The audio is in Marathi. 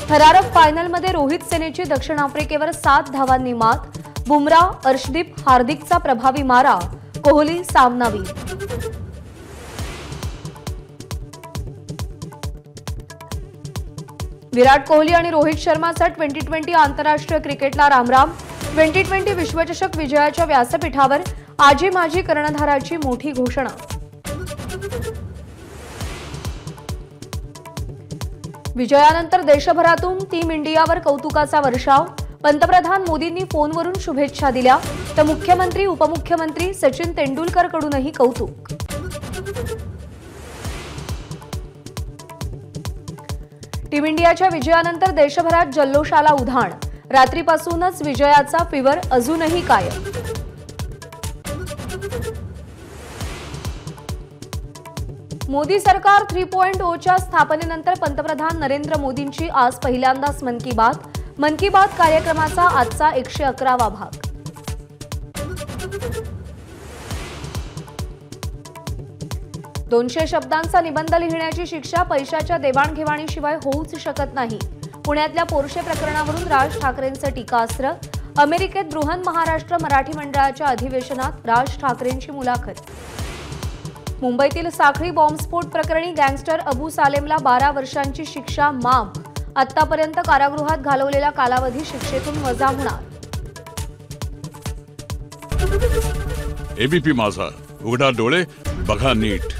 थरारक फायनलमध्ये रोहित सेनेची दक्षिण आफ्रिकेवर 7 धावांनी मात। बुमराह, अर्शदीप, हार्दिकचा प्रभावी मारा, कोहली सामनावीर। विराट कोहली आणि रोहित शर्माचा 2020 आंतरराष्ट्रीय क्रिकेटला रामराम। 2020 विश्वचषक विजयाच्या व्यासपीठावर आजी माजी कर्णधाराची मोठी घोषणा। विजयानंतर देशभरातून टीम इंडियावर कौतुकाचा वर्षाव। पंतप्रधान मोदींनी फोनवरून शुभेच्छा दिल्या, तर मुख्यमंत्री उपमुख्यमंत्री सचिन तेंडुलकर कडूनही कौतुक। टीम इंडियाच्या विजयानंतर देशभरात जल्लोषाला उधाण। रात्रीपासूनच विजयाचा फिवर अजूनही कायम। मोदी सरकार 3.0 च्या स्थापनेनंतर पंतप्रधान नरेंद्र मोदींची आज पहिल्यांदाच मन की बात। मन की बात कार्यक्रमाचा आजचा 111वा भाग। दोनशे शब्दांचा निबंध लिहिण्याची शिक्षा पैशाच्या देवाणघेवाणीशिवाय होऊच शकत नाही। पुण्यातल्या पोर्शे प्रकरणावरून राज ठाकरेंचं टीकास्त्र। अमेरिकेत बृहन महाराष्ट्र मराठी मंडळाच्या अधिवेशनात राज ठाकरेंची मुलाखत। मुंबईतील साखळी बॉम्बस्फोट प्रकरणी गँगस्टर अबू सालेमला 12 वर्षांची शिक्षा माफ। आतापर्यंत कारागृहात घालवलेला कालावधी शिक्षेतून वजा होणार। एबीपी माझा, उघडा डोळे बघा नीट।